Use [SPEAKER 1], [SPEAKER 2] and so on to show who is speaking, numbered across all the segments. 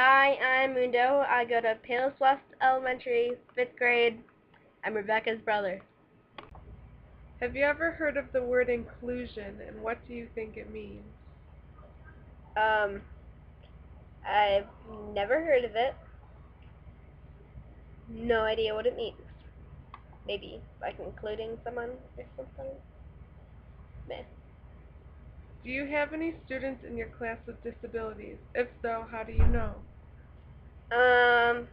[SPEAKER 1] Hi, I'm Mundo. I go to Palos West Elementary, 5th grade. I'm Rebecca's brother.
[SPEAKER 2] Have you ever heard of the word inclusion, and what do you think it means?
[SPEAKER 1] Um, I've never heard of it. No idea what it means. Maybe like including someone or something. Meh.
[SPEAKER 2] Do you have any students in your class with disabilities? If so, how do you know?
[SPEAKER 1] Um,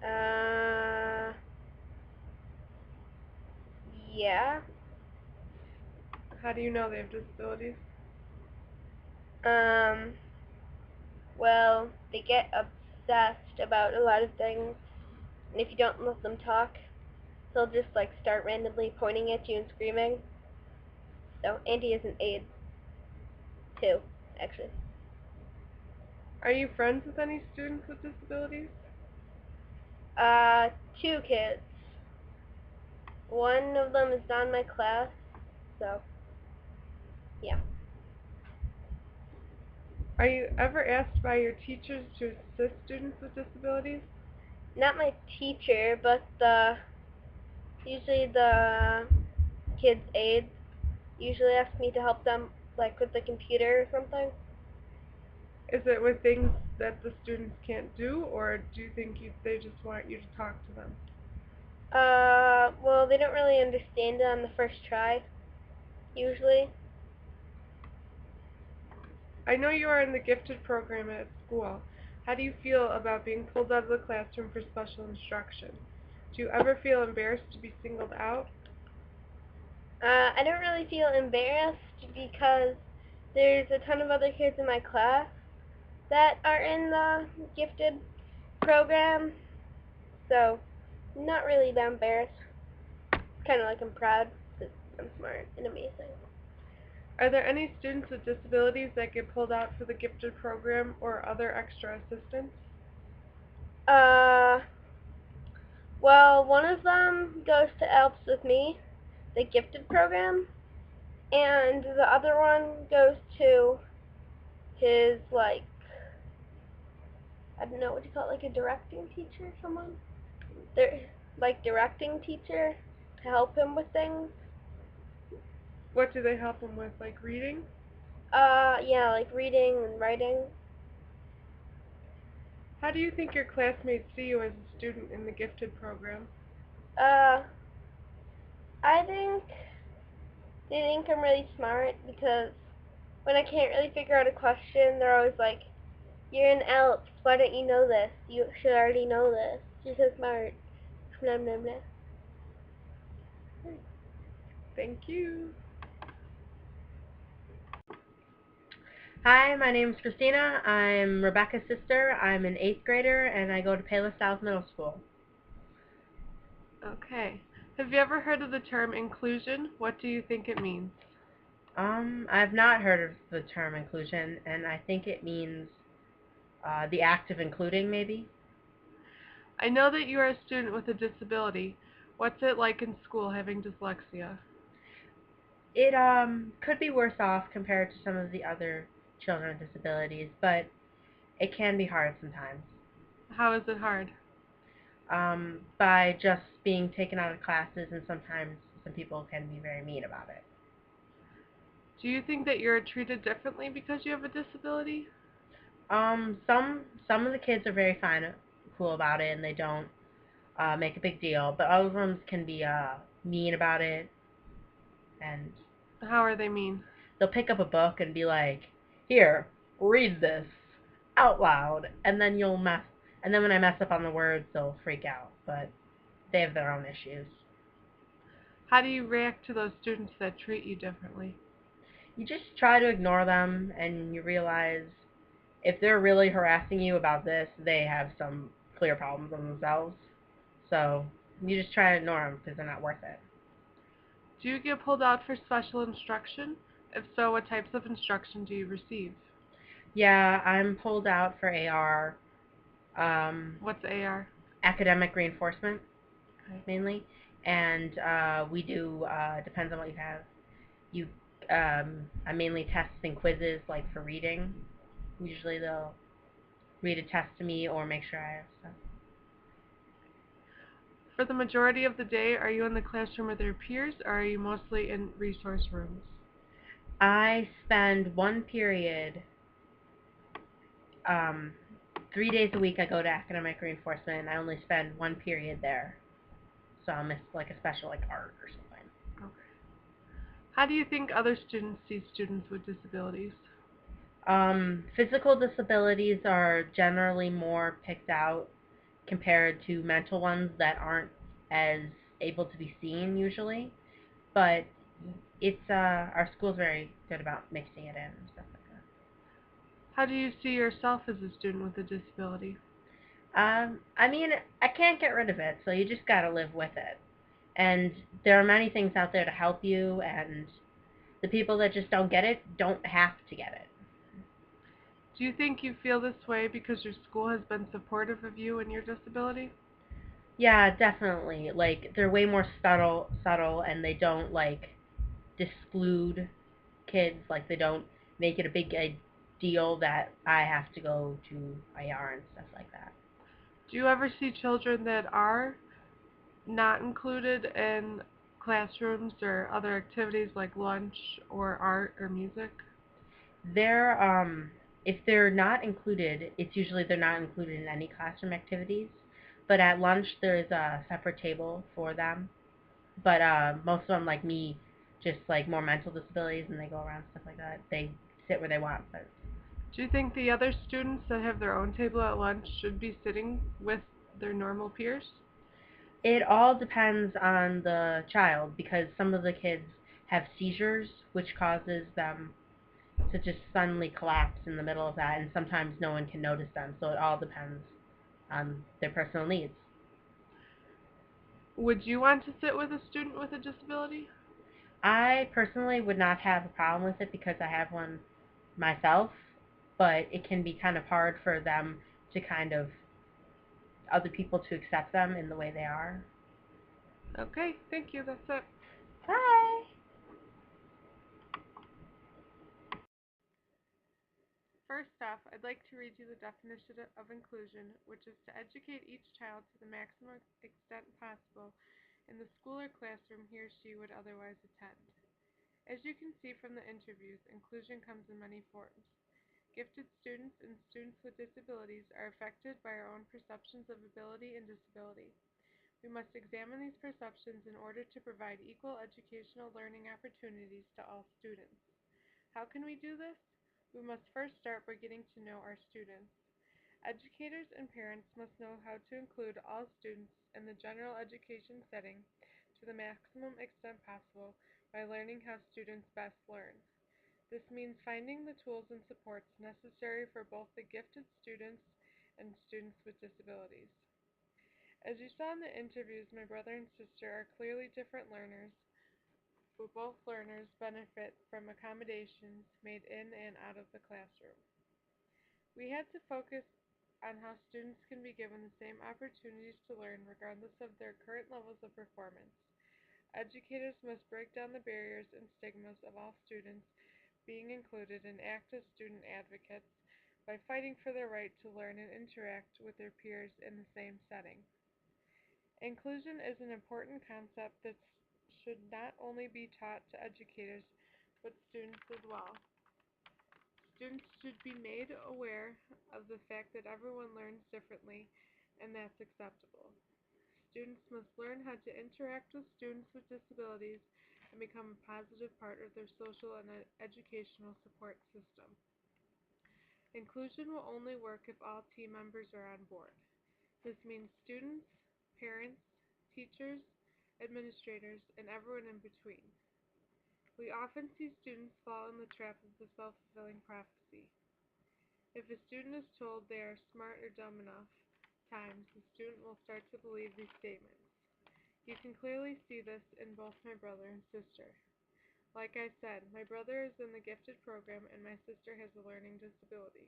[SPEAKER 1] uh, yeah.
[SPEAKER 2] How do you know they have disabilities?
[SPEAKER 1] Um, well, they get obsessed about a lot of things, and if you don't let them talk, they'll just like start randomly pointing at you and screaming. So Andy is an aide too, actually.
[SPEAKER 2] Are you friends with any students with disabilities?
[SPEAKER 1] Uh, two kids. One of them is not in my class, so yeah.
[SPEAKER 2] Are you ever asked by your teachers to assist students with disabilities?
[SPEAKER 1] Not my teacher, but usually the kids' aides usually ask me to help them, like with the computer or something.
[SPEAKER 2] Is it with things that the students can't do, or do you think they just want you to talk to them?
[SPEAKER 1] Well, they don't really understand it on the first try, usually.
[SPEAKER 2] I know you are in the gifted program at school. How do you feel about being pulled out of the classroom for special instruction? Do you ever feel embarrassed to be singled out?
[SPEAKER 1] I don't really feel embarrassed because there's a ton of other kids in my class that are in the gifted program, so not really that embarrassed. Kind of like I'm proud because I'm smart and amazing.
[SPEAKER 2] Are there any students with disabilities that get pulled out for the gifted program or other extra assistance?
[SPEAKER 1] Uh, well, one of them goes to ALPS with me, the gifted program, and the other one goes to his, like, I don't know what you call it, like a directing teacher or someone? They're, like, directing teacher to help him with things.
[SPEAKER 2] What do they help them with, like reading?
[SPEAKER 1] Yeah, like reading and writing.
[SPEAKER 2] How do you think your classmates see you as a student in the gifted program?
[SPEAKER 1] Uh, I think they think I'm really smart because when I can't really figure out a question, they're always like, "You're an ALPS. Why don't you know this? You should already know this. You're so smart." Blah, blah, blah.
[SPEAKER 2] Thank you.
[SPEAKER 3] Hi, my name is Christina. I'm Rebecca's sister. I'm an 8th grader, and I go to Palos South Middle School.
[SPEAKER 2] Okay. Have you ever heard of the term inclusion? What do you think it means?
[SPEAKER 3] I've not heard of the term inclusion, and I think it means the act of including, maybe.
[SPEAKER 2] I know that you are a student with a disability. What's it like in school having dyslexia?
[SPEAKER 3] It could be worse off compared to some of the other children with disabilities, but it can be hard sometimes.
[SPEAKER 2] How is it hard?
[SPEAKER 3] By just being taken out of classes, and sometimes some people can be very mean about it.
[SPEAKER 2] Do you think that you're treated differently because you have a disability?
[SPEAKER 3] Some of the kids are very fine, cool about it, and they don't make a big deal, but other ones can be mean about it, and
[SPEAKER 2] How are they mean?
[SPEAKER 3] they'll pick up a book and be like, "Here, read this out loud," and then and then when I mess up on the words, they'll freak out, but they have their own issues.
[SPEAKER 2] How do you react to those students that treat you differently?
[SPEAKER 3] You just try to ignore them, and you realize if they're really harassing you about this, they have some clear problems on themselves. So you just try to ignore them because they're not worth it.
[SPEAKER 2] Do you get pulled out for special instruction? If so, what types of instruction do you receive?
[SPEAKER 3] Yeah, I'm pulled out for AR,
[SPEAKER 2] What's AR?
[SPEAKER 3] academic reinforcement
[SPEAKER 2] Okay.
[SPEAKER 3] mainly, and we do depends on what you have. You, I mainly test and quizzes like for reading, Usually they'll read a test to me or make sure I have stuff.
[SPEAKER 2] For the majority of the day, are you in the classroom with your peers, or are you mostly in resource rooms?
[SPEAKER 3] I spend one period, um, 3 days a week I go to academic reinforcement, and I only spend one period there. So I'll miss like a special like art or something.
[SPEAKER 2] Okay. How do you think other students see students with disabilities?
[SPEAKER 3] Physical disabilities are generally more picked out compared to mental ones that aren't as able to be seen usually. But it's our school's very good about mixing it in and stuff like that.
[SPEAKER 2] How do you see yourself as a student with a disability?
[SPEAKER 3] I mean, I can't get rid of it, so you just gotta live with it. And there are many things out there to help you, and the people that just don't get it don't have to get it.
[SPEAKER 2] Do you think you feel this way because your school has been supportive of you and your disability?
[SPEAKER 3] Yeah, definitely. Like they're way more subtle, and they don't like disclude kids. Like they don't make it a big deal that I have to go to IR and stuff like that.
[SPEAKER 2] Do you ever see children that are not included in classrooms or other activities like lunch or art or music?
[SPEAKER 3] They're if they're not included, it's usually they're not included in any classroom activities. But at lunch there's a separate table for them. But most of them like me, just like more mental disabilities, and they go around stuff like that. They sit where they want, but
[SPEAKER 2] Do you think the other students that have their own table at lunch should be sitting with their normal peers?
[SPEAKER 3] it all depends on the child because some of the kids have seizures, which causes them to just suddenly collapse in the middle of that, and sometimes no one can notice them. So it all depends on their personal needs.
[SPEAKER 2] Would you want to sit with a student with a disability?
[SPEAKER 3] I personally would not have a problem with it because I have one myself, but it can be kind of hard for them to kind of other people to accept them in the way they are.
[SPEAKER 2] Okay, thank you. That's it.
[SPEAKER 3] Bye.
[SPEAKER 2] First off, I'd like to read you the definition of inclusion, which is to educate each child to the maximum extent possible in the school or classroom he or she would otherwise attend. As you can see from the interviews, inclusion comes in many forms. Gifted students and students with disabilities are affected by our own perceptions of ability and disability. We must examine these perceptions in order to provide equal educational learning opportunities to all students. How can we do this? We must first start by getting to know our students. Educators and parents must know how to include all students in the general education setting to the maximum extent possible by learning how students best learn. This means finding the tools and supports necessary for both the gifted students and students with disabilities. As you saw in the interviews, my brother and sister are clearly different learners, but both learners benefit from accommodations made in and out of the classroom. We had to focus on how students can be given the same opportunities to learn regardless of their current levels of performance. Educators must break down the barriers and stigmas of all students being included and act as student advocates by fighting for their right to learn and interact with their peers in the same setting. Inclusion is an important concept that should not only be taught to educators but students as well. Students should be made aware of the fact that everyone learns differently and that's acceptable. Students must learn how to interact with students with disabilities and become a positive part of their social and educational support system. Inclusion will only work if all team members are on board. This means students, parents, teachers, administrators, and everyone in between. We often see students fall in the trap of the self-fulfilling prophecy. If a student is told they are smart or dumb enough times, the student will start to believe these statements. You can clearly see this in both my brother and sister. Like I said, my brother is in the gifted program and my sister has a learning disability.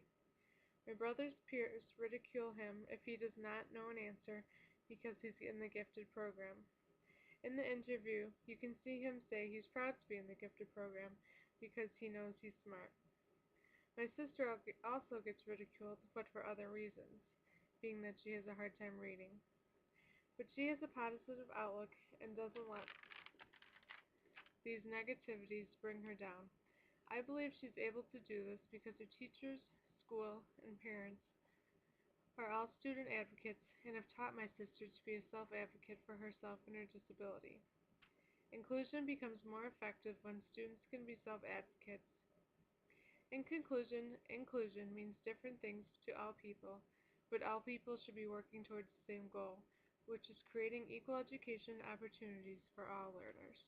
[SPEAKER 2] My brother's peers ridicule him if he does not know an answer because he's in the gifted program. In the interview, you can see him say he's proud to be in the gifted program because he knows he's smart. My sister also gets ridiculed, but for other reasons, being that she has a hard time reading. But she has a positive outlook and doesn't let these negativities bring her down. I believe she's able to do this because her teachers, school, and parents are all student advocates and have taught my sister to be a self-advocate for herself and her disability. Inclusion becomes more effective when students can be self-advocates. In conclusion, inclusion means different things to all people, but all people should be working towards the same goal, which is creating equal education opportunities for all learners.